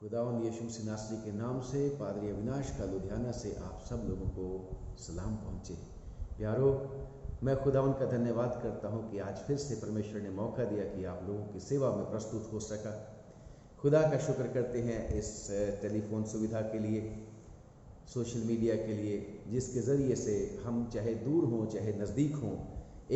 खुदावंद यीशु मसीह नासरी के नाम से पादरी अविनाश का लुधियाना से आप सब लोगों को सलाम पहुँचे। प्यारो, मैं खुदावंद का धन्यवाद करता हूँ कि आज फिर से परमेश्वर ने मौका दिया कि आप लोगों की सेवा में प्रस्तुत हो सका। खुदा का शुक्र करते हैं इस टेलीफोन सुविधा के लिए, सोशल मीडिया के लिए, जिसके ज़रिए से हम चाहे दूर हों चाहे नज़दीक हों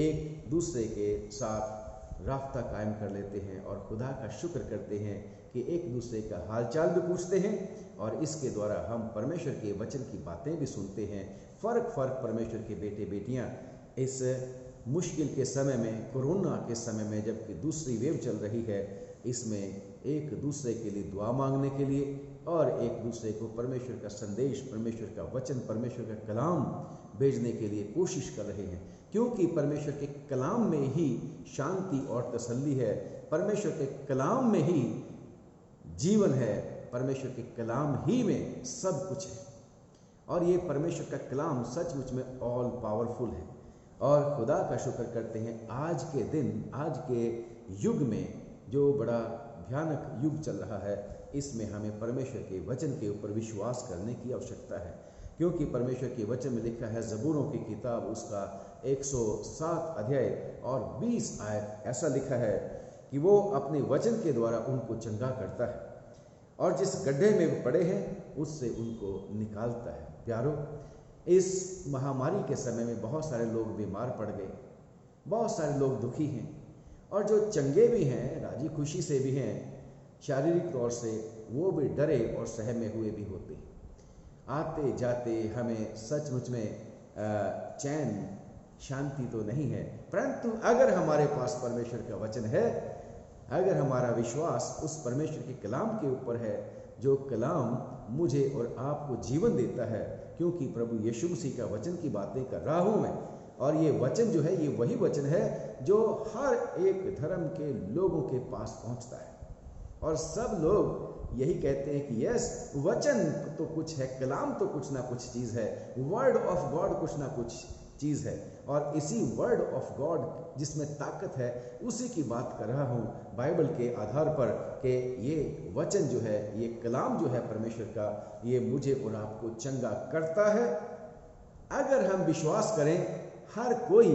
एक दूसरे के साथ राब्ता कायम कर लेते हैं और खुदा का शुक्र करते हैं कि एक दूसरे का हालचाल भी पूछते हैं और इसके द्वारा हम परमेश्वर के वचन की बातें भी सुनते हैं। फ़र्क परमेश्वर के बेटे बेटियां इस मुश्किल के समय में, कोरोना के समय में, जबकि दूसरी वेव चल रही है, इसमें एक दूसरे के लिए दुआ मांगने के लिए और एक दूसरे को परमेश्वर का संदेश, परमेश्वर का वचन, परमेश्वर का कलाम भेजने के लिए कोशिश कर रहे हैं, क्योंकि परमेश्वर के कलाम में ही शांति और तसल्ली है। परमेश्वर के कलाम में ही जीवन है, परमेश्वर के कलाम ही में सब कुछ है और ये परमेश्वर का कलाम सचमुच में ऑल पावरफुल है। और खुदा का शुक्र करते हैं आज के दिन, आज के युग में, जो बड़ा भयानक युग चल रहा है, इसमें हमें परमेश्वर के वचन के ऊपर विश्वास करने की आवश्यकता है, क्योंकि परमेश्वर के वचन में लिखा है, ज़बूरों की किताब उसका 107 अध्याय और 20 आयत, ऐसा लिखा है कि वो अपने वचन के द्वारा उनको चंगा करता है और जिस गड्ढे में वो पड़े हैं उससे उनको निकालता है। प्यारो, इस महामारी के समय में बहुत सारे लोग बीमार पड़ गए, बहुत सारे लोग दुखी हैं और जो चंगे भी हैं, राजी खुशी से भी हैं, शारीरिक तौर से, वो भी डरे और सहमे हुए भी होते हैं। आते जाते हमें सचमुच में चैन, शांति तो नहीं है, परंतु अगर हमारे पास परमेश्वर का वचन है, अगर हमारा विश्वास उस परमेश्वर के कलाम के ऊपर है, जो कलाम मुझे और आपको जीवन देता है, क्योंकि प्रभु यीशु मसीह का वचन की बातें कर रहा हूँ मैं, और ये वचन जो है, ये वही वचन है जो हर एक धर्म के लोगों के पास पहुँचता है और सब लोग यही कहते हैं कि यस, वचन तो कुछ है, कलाम तो कुछ ना कुछ चीज़ है, वर्ड ऑफ गॉड कुछ ना कुछ चीज़ है, और इसी वर्ड ऑफ गॉड जिसमें ताकत है, उसी की बात कर रहा हूँ बाइबल के आधार पर कि ये वचन जो है, ये कलाम जो है परमेश्वर का, ये मुझे और आपको चंगा करता है। अगर हम विश्वास करें, हर कोई,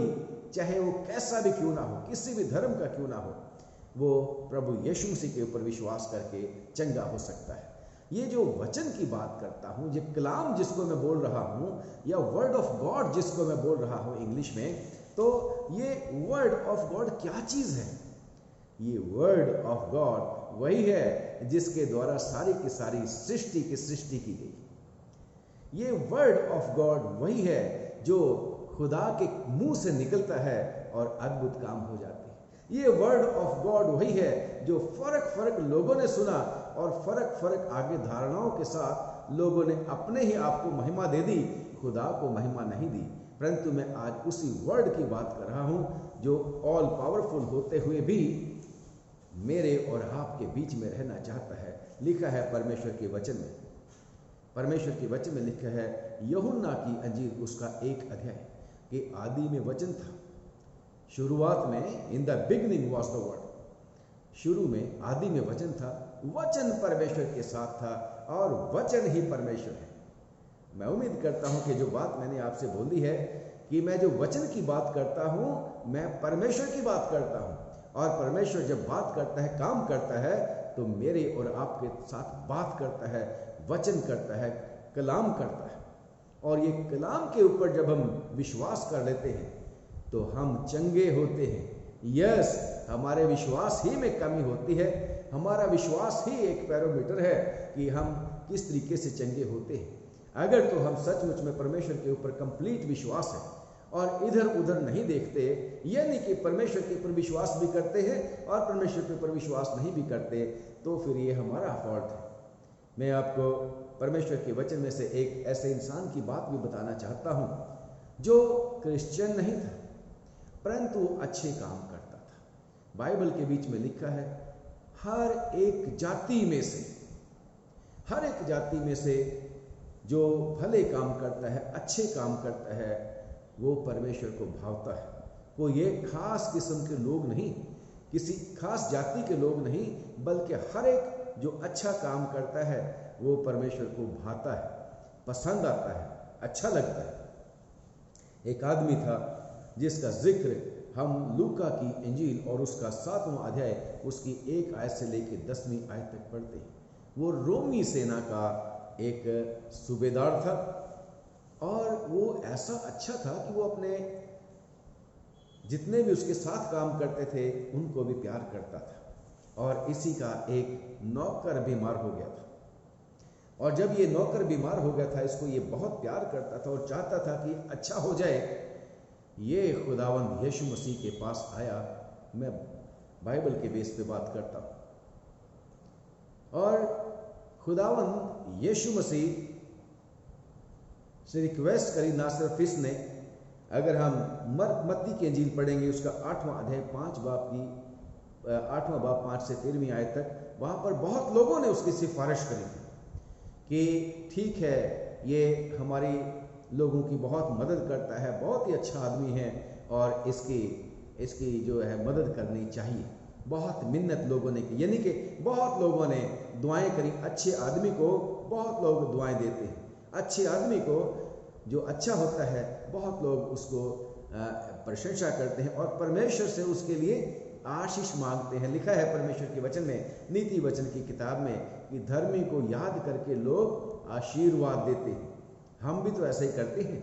चाहे वो कैसा भी क्यों ना हो, किसी भी धर्म का क्यों ना हो, वो प्रभु यीशु मसीह के ऊपर विश्वास करके चंगा हो सकता है। ये जो वचन की बात करता हूँ, ये कलाम जिसको मैं बोल रहा हूँ, या वर्ड ऑफ गॉड जिसको मैं बोल रहा हूँ इंग्लिश में, तो ये वर्ड ऑफ गॉड क्या चीज़ है? ये वर्ड ऑफ गॉड वही है जिसके द्वारा सारी की सारी सृष्टि की सृष्टि की गई। ये वर्ड ऑफ गॉड वही है जो खुदा के मुंह से निकलता है और अद्भुत काम हो जाते हैं। ये वर्ड ऑफ गॉड वही है जो फर्क लोगों ने सुना और फर्क आगे धारणाओं के साथ लोगों ने अपने ही आप को महिमा दे दी, खुदा को महिमा नहीं दी। परंतु मैं आज उसी वर्ड की बात कर रहा हूँ जो ऑल पावरफुल होते हुए भी मेरे और आपके बीच में रहना चाहता है। लिखा है परमेश्वर के वचन में, परमेश्वर के वचन में लिखा है यूहन्ना की अंजील उसका 1 अध्याय कि आदि में वचन था, शुरुआत में, in the beginning was the word, शुरू में आदि में वचन था, वचन परमेश्वर के साथ था और वचन ही परमेश्वर है। मैं उम्मीद करता हूं कि जो बात मैंने आपसे बोली है कि मैं जो वचन की बात करता हूं, मैं परमेश्वर की बात करता हूं, और परमेश्वर जब बात करता है, काम करता है, तो मेरे और आपके साथ बात करता है, वचन करता है, कलाम करता है। और ये कलाम के ऊपर जब हम विश्वास कर लेते हैं तो हम चंगे होते हैं। यस, हमारे विश्वास ही में कमी होती है, हमारा विश्वास ही एक पैरामीटर है कि हम किस तरीके से चंगे होते हैं। अगर तो हम सचमुच में परमेश्वर के ऊपर कंप्लीट विश्वास है और इधर उधर नहीं देखते, यानी कि परमेश्वर के ऊपर विश्वास भी करते हैं और परमेश्वर के ऊपर विश्वास नहीं भी करते, तो फिर ये हमारा फॉल्ट है। मैं आपको परमेश्वर के वचन में से एक ऐसे इंसान की बात भी बताना चाहता हूँ जो क्रिश्चियन नहीं था, परंतु अच्छे काम करता था। बाइबल के बीच में लिखा है हर एक जाति में से, हर एक जाति में से जो भले काम करता है, अच्छे काम करता है, वो परमेश्वर को भावता है। वो ये खास किस्म के लोग नहीं, किसी खास जाति के लोग नहीं, बल्कि हर एक जो अच्छा काम करता है वो परमेश्वर को भाता है, पसंद आता है, अच्छा लगता है। एक आदमी था जिसका जिक्र हम लूका की इंजील और उसका 7वां अध्याय उसकी 1 आयत से लेकर 10वीं आयत तक पढ़ते हैं। वो रोमी सेना का एक सूबेदार था और वो ऐसा अच्छा था कि वो अपने जितने भी उसके साथ काम करते थे उनको भी प्यार करता था। और इसी का एक नौकर बीमार हो गया था और जब ये नौकर बीमार हो गया था इसको ये बहुत प्यार करता था और चाहता था कि अच्छा हो जाए। ये खुदावंद यीशु मसीह के पास आया। मैं बाइबल के बेस पे बात करता हूँ और खुदावंद यीशु मसीह से रिक्वेस्ट करी, ना सिर्फ इसने, अगर हम मत्ती की इंजील पढ़ेंगे उसका 8वां अध्याय 8वां बाब 5 से 13वीं आयत तक, वहां पर बहुत लोगों ने उसकी सिफारिश करी थी कि ठीक है ये हमारी लोगों की बहुत मदद करता है, बहुत ही अच्छा आदमी है और इसकी जो है मदद करनी चाहिए। बहुत मिन्नत लोगों ने की, यानी कि बहुत लोगों ने दुआएं करी। अच्छे आदमी को बहुत लोग दुआएं देते हैं, अच्छे आदमी को जो अच्छा होता है बहुत लोग उसको प्रशंसा करते हैं और परमेश्वर से उसके लिए आशीष मांगते हैं। लिखा है परमेश्वर के वचन में, नीति वचन की किताब में, कि धर्मी को याद करके लोग आशीर्वाद देते हैं। हम भी तो ऐसे ही करते हैं।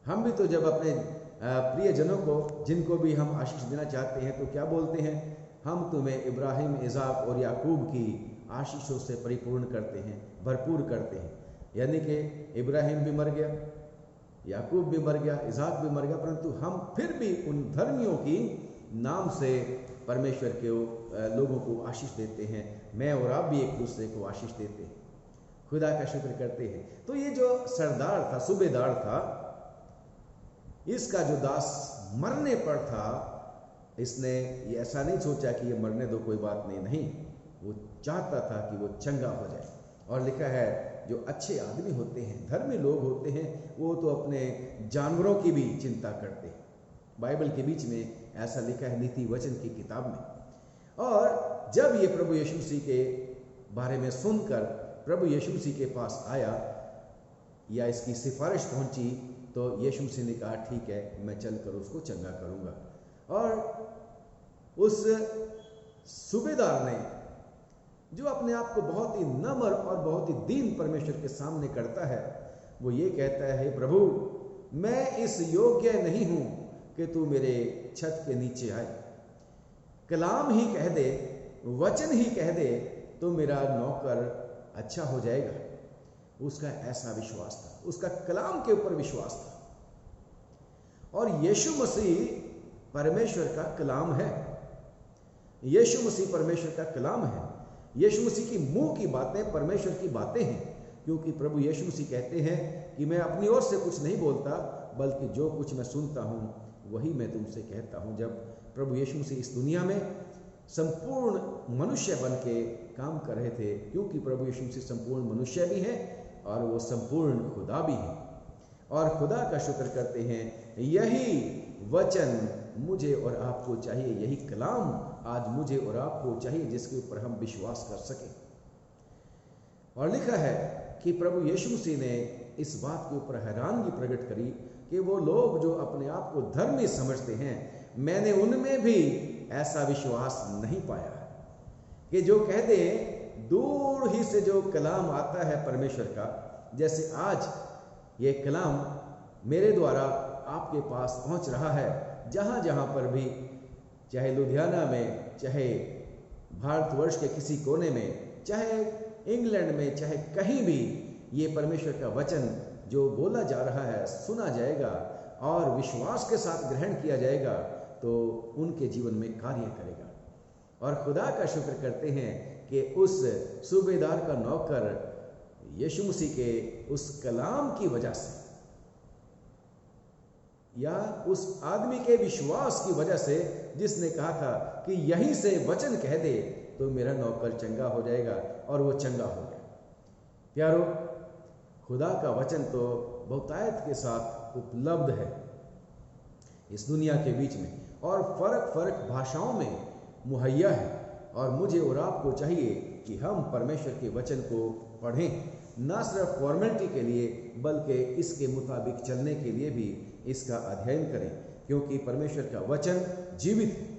हम भी तो जब अपने प्रियजनों को, जिनको भी हम आशीष देना चाहते हैं, तो क्या बोलते हैं? हम तुम्हें इब्राहिम, इसाक और याकूब की आशीषों से परिपूर्ण करते हैं, भरपूर करते हैं। यानी कि इब्राहिम भी मर गया, याकूब भी मर गया, इसाक भी मर गया, परंतु हम फिर भी उन धर्मियों की नाम से परमेश्वर के लोगों को आशीष देते हैं। मैं और आप भी एक दूसरे को आशीष देते हैं, खुदा का शुक्र करते हैं। तो ये जो सरदार था, सूबेदार था, इसका जो दास मरने पर था, इसने ये ऐसा नहीं सोचा कि ये मरने दो, कोई बात नहीं, वो चाहता था कि वो चंगा हो जाए। और लिखा है जो अच्छे आदमी होते हैं, धर्मी लोग होते हैं, वो तो अपने जानवरों की भी चिंता करते हैं। बाइबल के बीच में ऐसा लिखा है नीति वचन की किताब में। और जब ये प्रभु यीशु मसीह के बारे में सुनकर प्रभु यीशु मसीह के पास आया या इसकी सिफारिश पहुंची, तो यीशु मसीह ने कहा ठीक है, मैं चलकर उसको चंगा करूंगा। और उस सूबेदार ने, जो अपने आप को बहुत ही नम्र और बहुत ही दीन परमेश्वर के सामने करता है, वो ये कहता है, प्रभु मैं इस योग्य नहीं हूं कि तू मेरे छत के नीचे आए, कलाम ही कह दे, वचन ही कह दे, तो मेरा नौकर अच्छा हो जाएगा। उसका ऐसा विश्वास था, उसका कलाम के ऊपर विश्वास था। और यीशु मसीह परमेश्वर का कलाम है, यीशु मसीह परमेश्वर का कलाम है। यीशु मसीह की मुंह की बातें परमेश्वर की बातें हैं, क्योंकि प्रभु यीशु मसीह कहते हैं कि मैं अपनी ओर से कुछ नहीं बोलता, बल्कि जो कुछ मैं सुनता हूं वही मैं तुमसे कहता हूं। जब प्रभु यीशु मसीह इस दुनिया में संपूर्ण मनुष्य बन के काम कर रहे थे, क्योंकि प्रभु यीशु मसीह संपूर्ण मनुष्य भी है और वो संपूर्ण खुदा भी है। और खुदा का शुक्र करते हैं, यही वचन मुझे और आपको चाहिए, यही कलाम आज मुझे और आपको चाहिए, जिसके ऊपर हम विश्वास कर सकें। और लिखा है कि प्रभु यीशु मसीह ने इस बात के ऊपर हैरानगी प्रकट करी कि वो लोग जो अपने आप को धर्मी समझते हैं, मैंने उनमें भी ऐसा विश्वास नहीं पाया कि जो कह दे दूर ही से जो कलाम आता है परमेश्वर का, जैसे आज ये कलाम मेरे द्वारा आपके पास पहुंच रहा है, जहां जहां पर भी, चाहे लुधियाना में, चाहे भारतवर्ष के किसी कोने में, चाहे इंग्लैंड में, चाहे कहीं भी, ये परमेश्वर का वचन जो बोला जा रहा है सुना जाएगा और विश्वास के साथ ग्रहण किया जाएगा, तो उनके जीवन में कार्य करेगा। और खुदा का शुक्र करते हैं कि उस सूबेदार का नौकर यीशु मसीह के उस कलाम की वजह से, या उस आदमी के विश्वास की वजह से, जिसने कहा था कि यहीं से वचन कह दे तो मेरा नौकर चंगा हो जाएगा, और वो चंगा हो गया। प्यारो, खुदा का वचन तो बहुतायत के साथ उपलब्ध है इस दुनिया के बीच में, और फर्क फर्क भाषाओं में मुहैया है। और मुझे और आपको चाहिए कि हम परमेश्वर के वचन को पढ़ें, ना सिर्फ फॉर्मेलिटी के लिए बल्कि इसके मुताबिक चलने के लिए भी इसका अध्ययन करें, क्योंकि परमेश्वर का वचन जीवित है।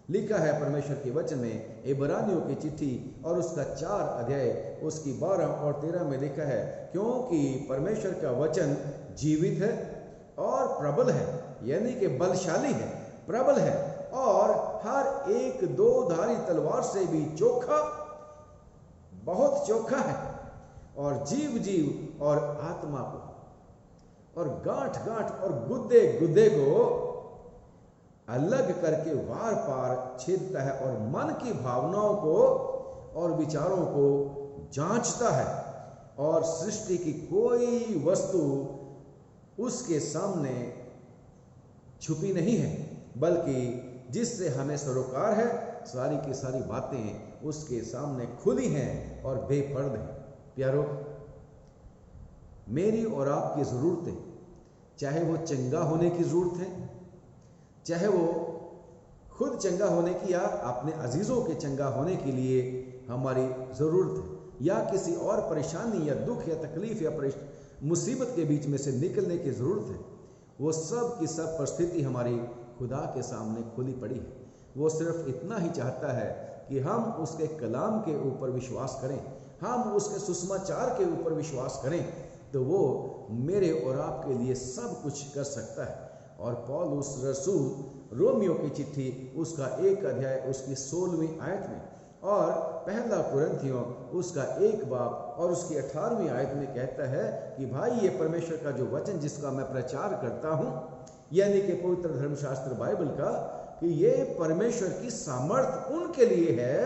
लिखा है परमेश्वर के वचन में इब्रानियों की चिट्ठी और उसका 4 अध्याय उसकी 12 और 13 में लिखा है, क्योंकि परमेश्वर का वचन जीवित है और प्रबल है, यानी कि बलशाली है, प्रबल है, और हर एक 2-धारी तलवार से भी चोखा, बहुत चोखा है, और जीव जीव और आत्मा को और गांठ गांठ और गुद्दे गुद्दे को अलग करके वार पार छेदता है, और मन की भावनाओं को और विचारों को जांचता है, और सृष्टि की कोई वस्तु उसके सामने छुपी नहीं है, बल्कि जिससे हमें सरोकार है, सारी की सारी बातें उसके सामने खुली हैं और बेपर्द हैं। प्यारो, मेरी और आपकी ज़रूरतें, चाहे वो चंगा होने की ज़रूरत है, चाहे वो खुद चंगा होने की या अपने अजीज़ों के चंगा होने के लिए हमारी ज़रूरत है, या किसी और परेशानी या दुख या तकलीफ़ या मुसीबत के बीच में से निकलने की ज़रूरत है, वो सब की सब परिस्थिति हमारी खुदा के सामने खुली पड़ी है। वो सिर्फ इतना ही चाहता है कि हम उसके कलाम के ऊपर विश्वास करें, हम उसके सुसमाचार के ऊपर विश्वास करें, तो वो मेरे और आपके लिए सब कुछ कर सकता है। और पौलुस रसूल रोमियो की चिट्ठी उसका 1 अध्याय उसकी 16वीं आयत में और पहला कुरिन्थियों उसका 1 बाब और उसकी 18वीं आयत में कहता है कि भाई, ये परमेश्वर का जो वचन जिसका मैं प्रचार करता हूँ, यानी कि पवित्र धर्मशास्त्र बाइबल का, कि ये परमेश्वर की सामर्थ उनके लिए है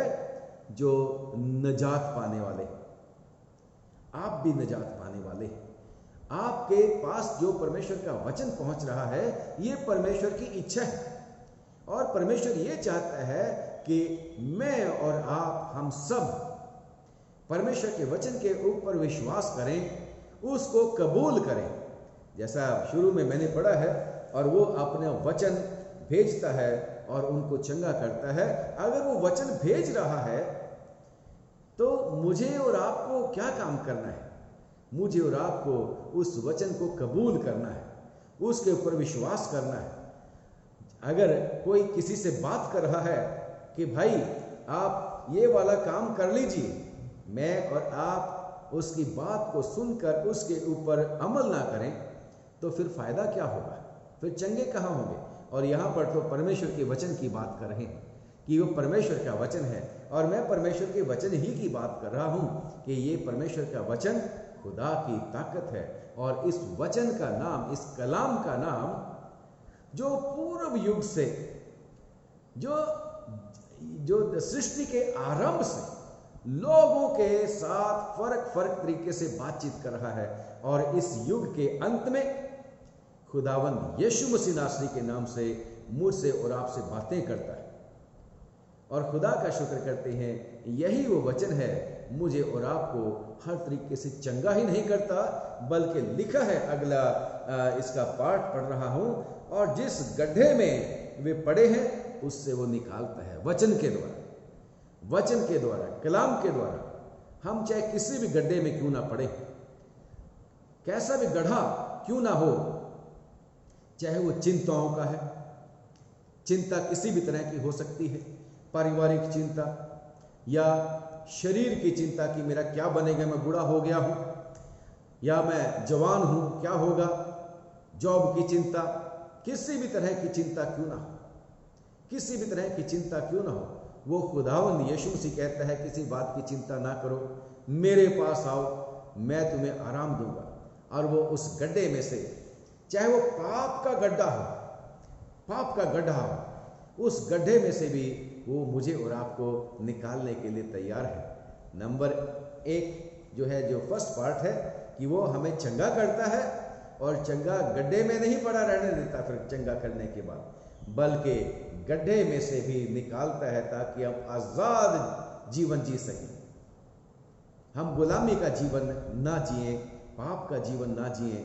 जो नजात पाने वाले। आप भी नजात पाने वाले हैं। आपके पास जो परमेश्वर का वचन पहुंच रहा है, ये परमेश्वर की इच्छा है, और परमेश्वर ये चाहता है कि मैं और आप, हम सब परमेश्वर के वचन के ऊपर विश्वास करें, उसको कबूल करें। जैसा शुरू में मैंने पढ़ा है, और वो अपने वचन भेजता है और उनको चंगा करता है। अगर वो वचन भेज रहा है तो मुझे और आपको क्या काम करना है? मुझे और आपको उस वचन को कबूल करना है, उसके ऊपर विश्वास करना है। अगर कोई किसी से बात कर रहा है कि भाई आप ये वाला काम कर लीजिए, मैं और आप उसकी बात को सुनकर उसके ऊपर अमल ना करें, तो फिर फायदा क्या होगा? फिर चंगे कहाँ होंगे? और यहाँ पर तो परमेश्वर के वचन की बात कर रहे हैं कि वो परमेश्वर का वचन है, और मैं परमेश्वर के वचन ही की बात कर रहा हूँ कि ये परमेश्वर का वचन खुदा की ताकत है। और इस वचन का नाम, इस कलाम का नाम, जो पूर्व युग से, जो सृष्टि के आरंभ से लोगों के साथ फर्क तरीके से बातचीत कर रहा है, और इस युग के अंत में खुदावंद यीशु मसीह नासरी के नाम से मुझसे और आपसे बातें करता है। और खुदा का शुक्र करते हैं, यही वो वचन है, मुझे और आपको हर तरीके से चंगा ही नहीं करता, बल्कि लिखा है, अगला इसका पाठ पढ़ रहा हूं, और जिस गड्ढे में वे पड़े हैं उससे वो निकालता है। वचन के द्वारा, वचन के द्वारा, कलाम के द्वारा। हम चाहे किसी भी गड्ढे में क्यों ना पड़े, कैसा भी गड्ढा क्यों ना हो, चाहे वो चिंताओं का है, चिंता किसी भी तरह की हो सकती है, पारिवारिक चिंता या शरीर की चिंता कि मेरा क्या बनेगा, मैं बूढ़ा हो गया हूं, या मैं जवान हूं, क्या होगा, जॉब की चिंता, किसी भी तरह की चिंता क्यों ना हो, किसी भी तरह की चिंता क्यों ना हो, वो खुदावंद यीशु मसीह कहता है, किसी बात की चिंता ना करो, मेरे पास आओ, मैं तुम्हें आराम दूंगा। और वो उस गड्ढे में से, चाहे वो पाप का गड्ढा हो, पाप का गड्ढा हो, उस गड्ढे में से भी वो मुझे और आपको निकालने के लिए तैयार है। नंबर 1 जो है, जो फर्स्ट पार्ट है, कि वो हमें चंगा करता है, और चंगा गड्ढे में नहीं पड़ा रहने देता फिर चंगा करने के बाद, बल्कि गड्ढे में से भी निकालता है ताकि हम आजाद जीवन जी सकें। हम गुलामी का जीवन ना जिए, पाप का जीवन ना जिए,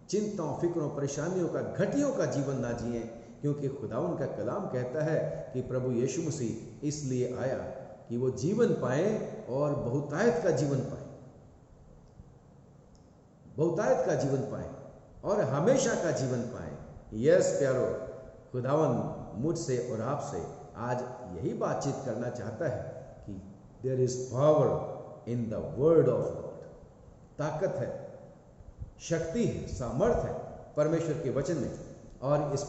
चिंताओं, फिक्रों, परेशानियों का, घटियों का जीवन ना जिए, क्योंकि खुदा उनका कलाम कहता है कि प्रभु यीशु मसीह इसलिए आया कि वो जीवन पाए और बहुतायत का जीवन पाए, बहुतायत का जीवन पाए और हमेशा का जीवन पाए। यस प्यारो, खुदावन मुझसे और आपसे आज यही बातचीत करना चाहता है कि there is power in the word of God. ताकत है, शक्ति है, सामर्थ है परमेश्वर के वचन में, और इस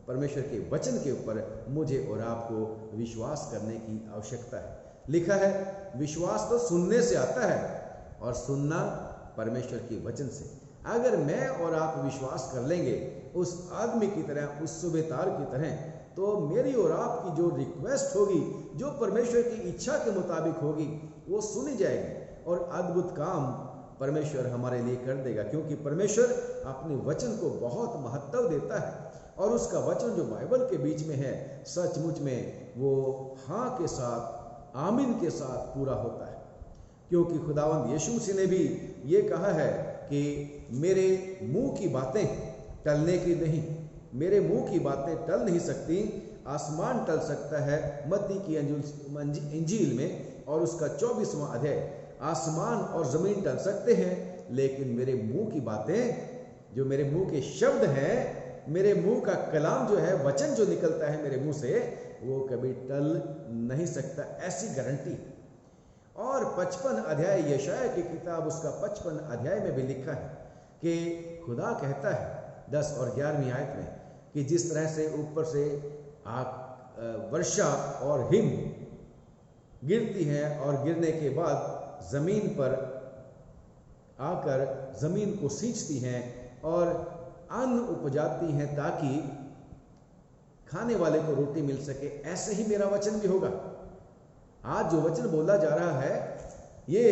परमेश्वर के वचन के ऊपर मुझे और आपको विश्वास करने की आवश्यकता है। लिखा है विश्वास तो सुनने से आता है और सुनना परमेश्वर के वचन से। अगर मैं और आप विश्वास कर लेंगे उस आदमी की तरह, उस सूबेदार की तरह, तो मेरी और आपकी जो रिक्वेस्ट होगी, जो परमेश्वर की इच्छा के मुताबिक होगी, वो सुनी जाएगी और अद्भुत काम परमेश्वर हमारे लिए कर देगा। क्योंकि परमेश्वर अपने वचन को बहुत महत्व देता है और उसका वचन जो बाइबल के बीच में है, सचमुच में वो हाँ के साथ, आमीन के साथ पूरा होता है। क्योंकि खुदावंद यीशु मसीह ने भी ये कहा है कि मेरे मुंह की बातें टलने की नहीं, मेरे मुंह की बातें टल नहीं सकती। आसमान टल सकता है, मत्ती की इंजील में और उसका 24वां अध्याय, आसमान और जमीन टल सकते हैं लेकिन मेरे मुंह की बातें, जो मेरे मुंह के शब्द हैं, मेरे मुंह का कलाम जो है, वचन जो निकलता है मेरे मुंह से, वो कभी टल नहीं सकता, ऐसी गारंटी। और 55 अध्याय यशाया की किताब, उसका 55 अध्याय में भी लिखा है कि खुदा कहता है 10 और 11वीं आयत में कि जिस तरह से ऊपर से वर्षा और हिम गिरती है और गिरने के बाद जमीन पर आकर जमीन को सींचती हैं और अन्न उपजाती हैं ताकि खाने वाले को रोटी मिल सके, ऐसे ही मेरा वचन भी होगा। आज जो वचन बोला जा रहा है ये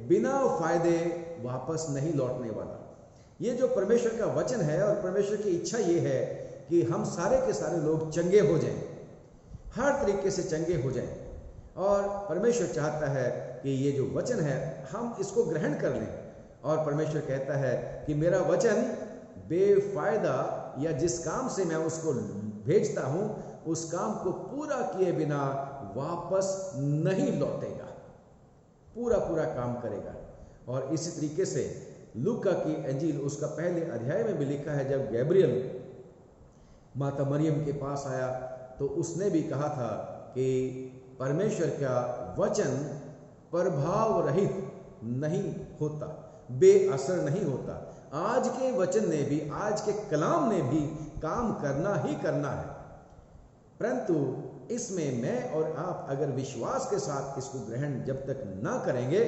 बिना फायदे वापस नहीं लौटने वाला। ये जो परमेश्वर का वचन है और परमेश्वर की इच्छा ये है कि हम सारे के सारे लोग चंगे हो जाएं, हर तरीके से चंगे हो जाएं, और परमेश्वर चाहता है कि ये जो वचन है हम इसको ग्रहण कर लें। और परमेश्वर कहता है कि मेरा वचन बेफायदा, या जिस काम से मैं उसको भेजता हूं उस काम को पूरा किए बिना वापस नहीं लौटेगा, पूरा पूरा काम करेगा। और इसी तरीके से लूका की इंजील उसका पहले अध्याय में भी लिखा है, जब गैब्रियल माता मरियम के पास आया तो उसने भी कहा था कि परमेश्वर का वचन प्रभाव रहित नहीं होता, बेअसर नहीं होता। आज के वचन ने भी, आज के कलाम ने भी काम करना ही करना है, परंतु इसमें मैं और आप अगर विश्वास के साथ इसको ग्रहण जब तक ना करेंगे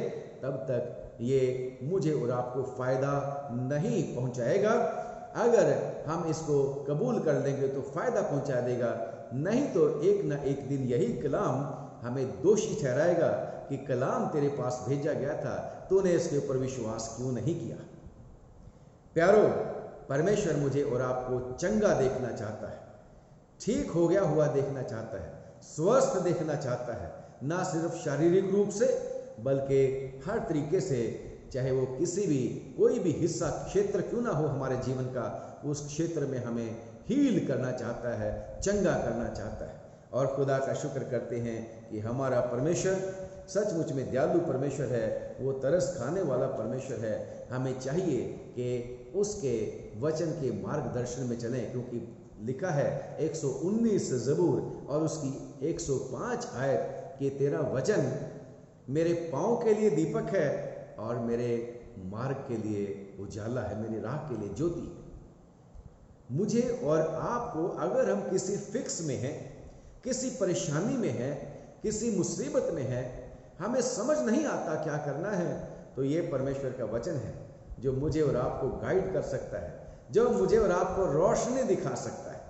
तब तक ये मुझे और आपको फायदा नहीं पहुंचाएगा। अगर हम इसको कबूल कर लेंगे तो फायदा पहुंचा देगा, नहीं तो एक ना एक दिन यही कलाम हमें दोषी ठहराएगा कि कलाम तेरे पास भेजा गया था, तूने इसके ऊपर विश्वास क्यों नहीं किया। प्यारो, परमेश्वर मुझे और आपको चंगा देखना चाहता है, ठीक हो गया हुआ देखना चाहता है, स्वस्थ देखना चाहता है, ना सिर्फ शारीरिक रूप से बल्कि हर तरीके से, चाहे वो किसी भी कोई भी हिस्सा क्षेत्र क्यों ना हो हमारे जीवन का, उस क्षेत्र में हमें हील करना चाहता है, चंगा करना चाहता है। और खुदा का शुक्र करते हैं कि हमारा परमेश्वर सचमुच में दयालु परमेश्वर है, वो तरस खाने वाला परमेश्वर है। हमें चाहिए कि उसके वचन के मार्गदर्शन में चलें, क्योंकि लिखा है 119 ज़बूर और उसकी 105 आयत कि तेरा वचन मेरे पाँव के लिए दीपक है और मेरे मार्ग के लिए उजाला है, मेरी राह के लिए ज्योति है। मुझे और आपको अगर हम किसी फिक्स में हैं, किसी परेशानी में हैं, किसी मुसीबत में हैं, हमें समझ नहीं आता क्या करना है, तो ये परमेश्वर का वचन है जो मुझे और आपको गाइड कर सकता है, जो मुझे और आपको रोशनी दिखा सकता है,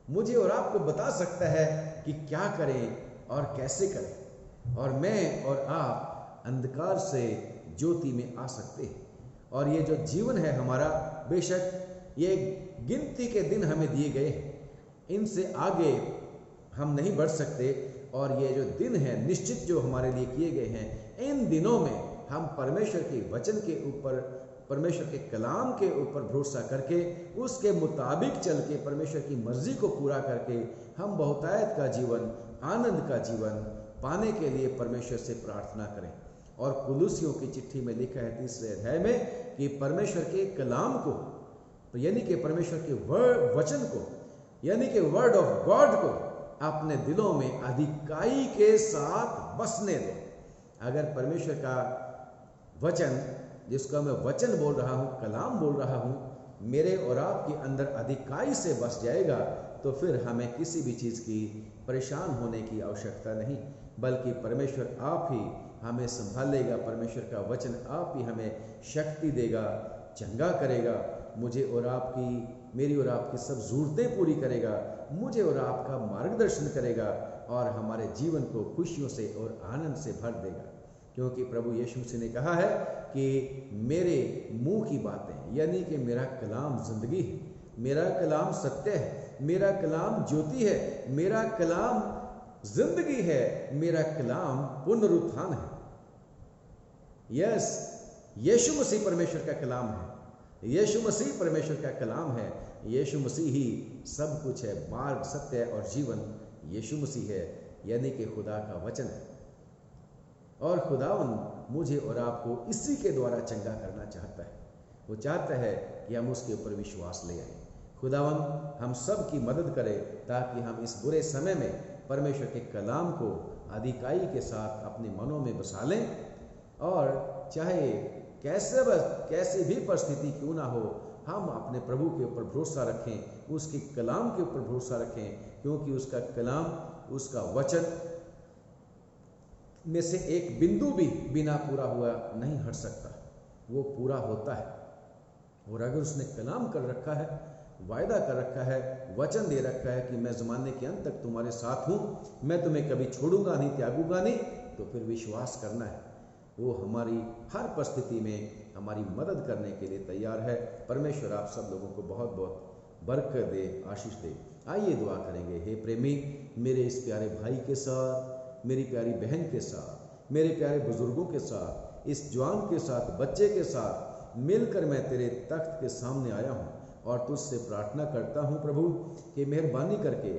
मुझे और आपको बता सकता है कि क्या करें और कैसे करें, और मैं और आप अंधकार से ज्योति में आ सकते हैं। और ये जो जीवन है हमारा, बेशक ये गिनती के दिन हमें दिए गए हैं, इनसे आगे हम नहीं बढ़ सकते, और ये जो दिन है निश्चित जो हमारे लिए किए गए हैं, इन दिनों में हम परमेश्वर के वचन के ऊपर, परमेश्वर के कलाम के ऊपर भरोसा करके उसके मुताबिक चल के परमेश्वर की मर्जी को पूरा करके हम बहुतायत का जीवन आनंद का जीवन पाने के लिए परमेश्वर से प्रार्थना करें। और कुलुसियों की चिट्ठी में लिखा है 3 अध्याय में कि परमेश्वर के कलाम को, यानी कि परमेश्वर के वचन को, यानी कि वर्ड ऑफ गॉड को अपने दिलों में अधिकाई के साथ बसने दो। अगर परमेश्वर का वचन, जिसको मैं वचन बोल रहा हूँ, कलाम बोल रहा हूँ, मेरे और आपके अंदर अधिकाई से बस जाएगा तो फिर हमें किसी भी चीज़ की परेशान होने की आवश्यकता नहीं, बल्कि परमेश्वर आप ही हमें संभालेगा। परमेश्वर का वचन आप ही हमें शक्ति देगा, चंगा करेगा, मुझे और आपकी, मेरी और आपकी सब ज़रूरतें पूरी करेगा, मुझे और आपका मार्गदर्शन करेगा और हमारे जीवन को खुशियों से और आनंद से भर देगा। क्योंकि प्रभु यीशु मसीह ने कहा है कि मेरे मुंह की बातें, यानी कि मेरा कलाम जिंदगी है, मेरा कलाम सत्य है, मेरा कलाम ज्योति है, मेरा कलाम जिंदगी है, मेरा कलाम पुनरुत्थान है। यस, यीशु मसीह परमेश्वर का कलाम है, यीशु मसीह परमेश्वर का कलाम है, यीशु मसीह ही सब कुछ है, मार्ग, सत्य और जीवन यीशु मसीह है, यानी कि खुदा का वचन है। और खुदावन मुझे और आपको इसी के द्वारा चंगा करना चाहता है। वो चाहता है कि हम उसके ऊपर विश्वास ले आए। खुदावन हम सब की मदद करे ताकि हम इस बुरे समय में परमेश्वर के कलाम को अधिकाई के साथ अपने मनों में बसा लें, और चाहे कैसे भी परिस्थिति क्यों ना हो, हम अपने प्रभु के ऊपर भरोसा रखें, उसके कलाम के ऊपर भरोसा रखें, क्योंकि उसका कलाम, उसका वचन में से एक बिंदु भी बिना पूरा हुआ नहीं हट सकता, वो पूरा होता है। और अगर उसने कलाम कर रखा है, वायदा कर रखा है, वचन दे रखा है कि मैं ज़माने के अंत तक तुम्हारे साथ हूँ, मैं तुम्हें कभी छोड़ूंगा नहीं, त्यागूंगा नहीं, तो फिर विश्वास करना है। वो हमारी हर परिस्थिति में हमारी मदद करने के लिए तैयार है। परमेश्वर आप सब लोगों को बहुत बहुत बरकत दे, आशीष दे। आइए दुआ करेंगे। हे प्रेमी, मेरे इस प्यारे भाई के साथ, मेरी प्यारी बहन के साथ, मेरे प्यारे बुजुर्गों के साथ, इस जवान के साथ, बच्चे के साथ मिलकर मैं तेरे तख्त के सामने आया हूँ और तुझसे प्रार्थना करता हूँ प्रभु कि मेहरबानी करके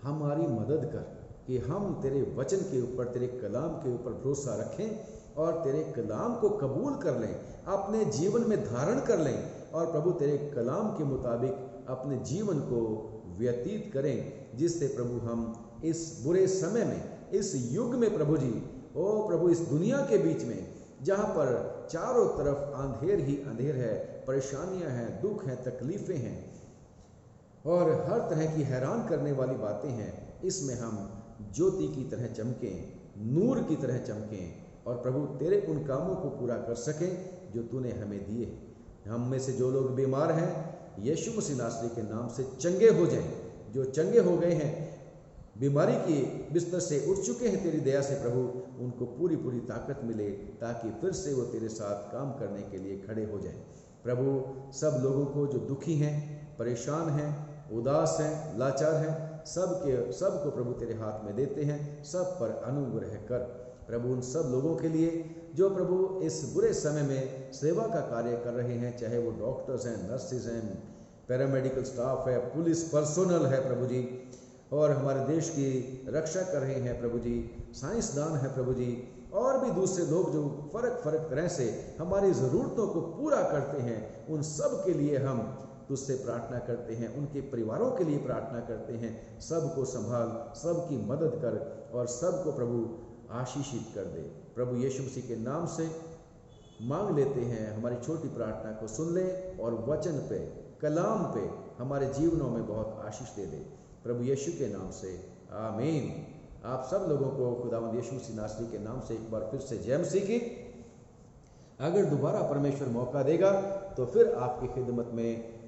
हमारी मदद कर कि हम तेरे वचन के ऊपर, तेरे कलाम के ऊपर भरोसा रखें और तेरे कलाम को कबूल कर लें, अपने जीवन में धारण कर लें, और प्रभु तेरे कलाम के मुताबिक अपने जीवन को व्यतीत करें, जिससे प्रभु हम इस बुरे समय में, इस युग में प्रभु जी, ओ प्रभु, इस दुनिया के बीच में जहाँ पर चारों तरफ अंधेर ही अंधेर है, परेशानियां हैं, दुख हैं, तकलीफें हैं और हर तरह की हैरान करने वाली बातें हैं, इसमें हम ज्योति की तरह चमकें, नूर की तरह चमकें और प्रभु तेरे उन कामों को पूरा कर सकें जो तूने हमें दिए। हम में से जो लोग बीमार हैं, यीशु मसीह नासरी के नाम से चंगे हो जाएं। जो चंगे हो गए हैं, बीमारी के बिस्तर से उठ चुके हैं, तेरी दया से प्रभु उनको पूरी पूरी ताकत मिले, ताकि फिर से वो तेरे साथ काम करने के लिए खड़े हो जाएं। प्रभु सब लोगों को जो दुखी हैं, परेशान हैं, उदास हैं, लाचार हैं, सबको प्रभु तेरे हाथ में देते हैं, सब पर अनुग्रह कर। प्रभु उन सब लोगों के लिए जो प्रभु इस बुरे समय में सेवा का कार्य कर रहे हैं, चाहे वो डॉक्टर्स हैं, नर्सेज हैं, पैरामेडिकल स्टाफ है, पुलिस पर्सोनल है प्रभु जी, और हमारे देश की रक्षा कर रहे हैं प्रभु जी, साइंसदान है प्रभु जी, और भी दूसरे लोग जो फर्क तरह से हमारी ज़रूरतों को पूरा करते हैं, उन सब के लिए हम तुझसे प्रार्थना करते हैं, उनके परिवारों के लिए प्रार्थना करते हैं। सबको संभाल, सबकी मदद कर और सबको प्रभु आशीषित कर दे। प्रभु यीशु मसीह के नाम से मांग लेते हैं, हमारी छोटी प्रार्थना को सुन ले और वचन पे, कलाम पे हमारे जीवनों में बहुत आशीष दे दे। प्रभु यीशु के नाम से आमीन। आप सब लोगों को खुदावंद यीशु मसीह नासरी के नाम से एक बार फिर से जय मसीह की। अगर दोबारा परमेश्वर मौका देगा तो फिर आपकी खिदमत में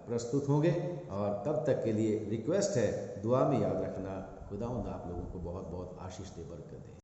प्रस्तुत होंगे, और तब तक के लिए रिक्वेस्ट है, दुआ में याद रखना। खुदावंद आप लोगों को बहुत बहुत आशीष दे, बरकत दे।